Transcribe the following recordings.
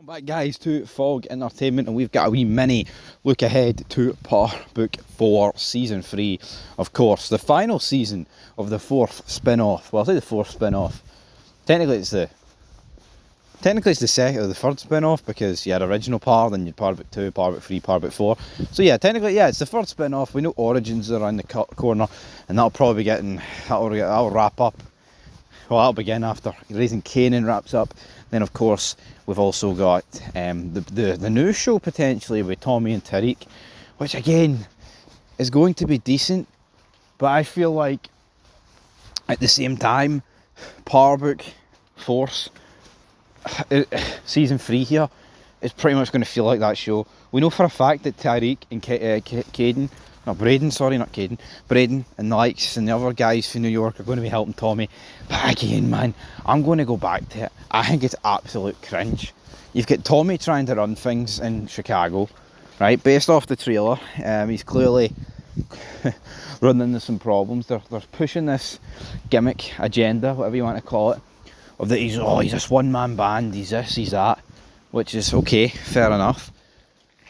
Welcome back, guys, to Fog Entertainment, and we've got a wee mini look ahead to Power Book 4 Season 3. Of course, the final season of the fourth spin-off. Well, I'll say the fourth spin-off. Technically it's the second or the third spin-off, because you had original Power, then you had Power Book 2, Power Book 3, Power Book 4. So yeah, technically, yeah, it's the third spin-off. We know Origins are around the corner, and that'll probably be that'll wrap up. Well, that'll begin after Raising Kanan wraps up. Then, of course, we've also got the new show potentially with Tommy and Tariq, which again is going to be decent. But I feel like at the same time, Power Book Force Season 3 here is pretty much going to feel like that show. We know for a fact that Tariq and Braden and the likes and the other guys from New York are going to be helping Tommy. But again, man, I'm going to go back to it. I think it's absolute cringe. You've got Tommy trying to run things in Chicago, right? Based off the trailer, he's clearly running into some problems. They're pushing this gimmick agenda, whatever you want to call it, of that he's this one-man band, he's this, he's that, which is okay, fair enough.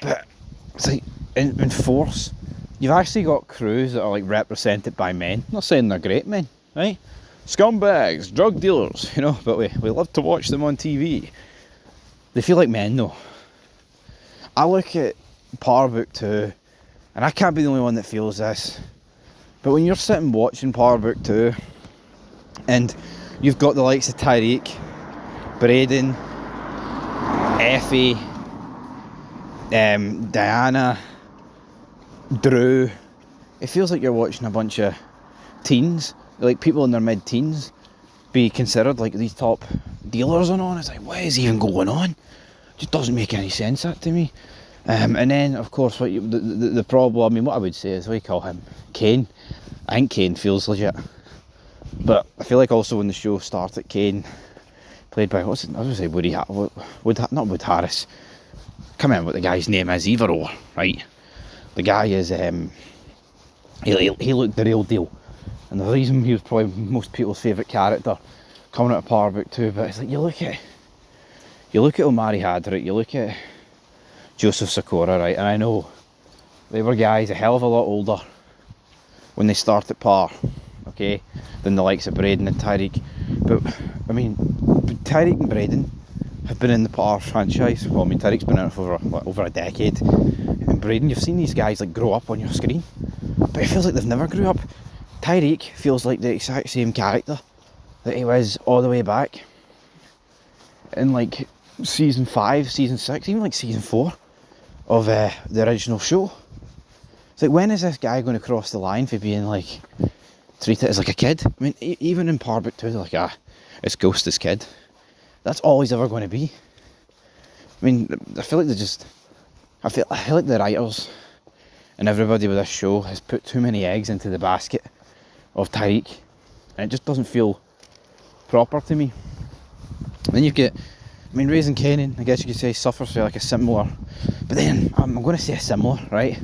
But it's like in Force, you've actually got crews that are like represented by men. I'm not saying they're great men, right? Scumbags, drug dealers, you know, but we love to watch them on TV. They feel like men though. I look at Power Book 2, and I can't be the only one that feels this, but when you're sitting watching Power Book 2, and you've got the likes of Tariq, Braden, Effie, Diana, Drew, it feels like you're watching a bunch of teens, like people in their mid-teens, be considered like these top dealers and on. It's like, what is even going on? It just doesn't make any sense, that to me. And then, of course, the problem, I mean, what I would say is, we call him Kane. I think Kane feels legit. But I feel like also when the show started, Kane, played by, I was going to say not Wood Harris. I can't remember what the guy's name is either, right? The guy is, he looked the real deal. And the reason he was probably most people's favourite character coming out of Power Book 2, but it's like, you look at Omari Hardwick, you look at Joseph Sikora, right? And I know they were guys a hell of a lot older when they started Power, okay, than the likes of Braden and Tariq. But I mean, Tariq and Braden have been in the Power franchise. Well, I mean, Tariq's been in it for over a decade, and Braden, you've seen these guys like grow up on your screen, but it feels like they've never grew up. Tariq feels like the exact same character that he was all the way back in like season 5, season 6, even like season 4 of the original show. It's like, when is this guy going to cross the line for being like treated as like a kid? I mean, even in Power Book 2, they're like, it's Ghost's kid. That's all he's ever going to be. I mean, I feel like I feel like the writers and everybody with this show has put too many eggs into the basket of Tariq, and it just doesn't feel proper to me. And then you've got, I mean, Raising Kanan, I guess you could say, suffers for like a similar, but then I'm going to say a similar, right?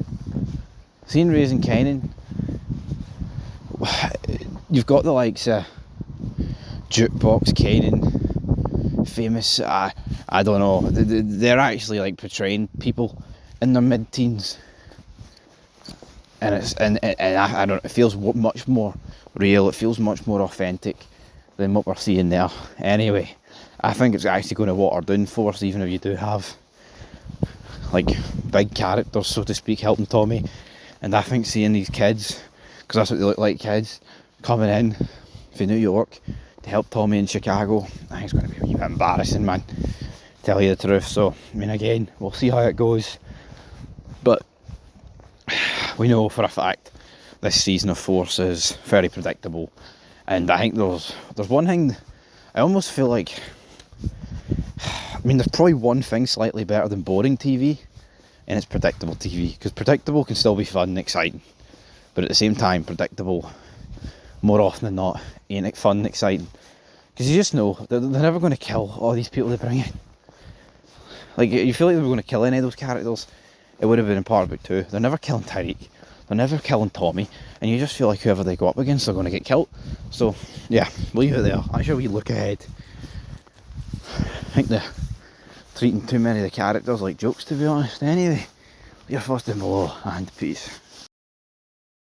Seeing Raising Kanan, you've got the likes of Jukebox Kanan, famous, I don't know, they're actually like portraying people in their mid-teens, and I don't know, it feels much more real, it feels much more authentic than what we're seeing there. Anyway, I think it's actually going to water down Force, even if you do have like big characters, so to speak, helping Tommy. And I think seeing these kids, because that's what they look like, kids coming in from New York to help Tommy in Chicago, I think it's going to be a wee bit embarrassing, man, to tell you the truth. So, I mean, again, we'll see how it goes, but we know for a fact this season of Force is very predictable. And I think there's one thing, I almost feel like, I mean, there's probably one thing slightly better than boring TV, and it's predictable TV, because predictable can still be fun and exciting, but at the same time, predictable, more often than not, ain't fun and exciting, because you just know they're never going to kill all these people they bring in. Like, you feel like they were going to kill any of those characters, it would have been in Power Book 2. They're never killing Tariq, they're never killing Tommy, and you just feel like whoever they go up against, they're going to get killed. So yeah, leave it there. Actually, we look ahead. I think the treating too many of the characters like jokes, to be honest. Anyway, your first and below, and peace.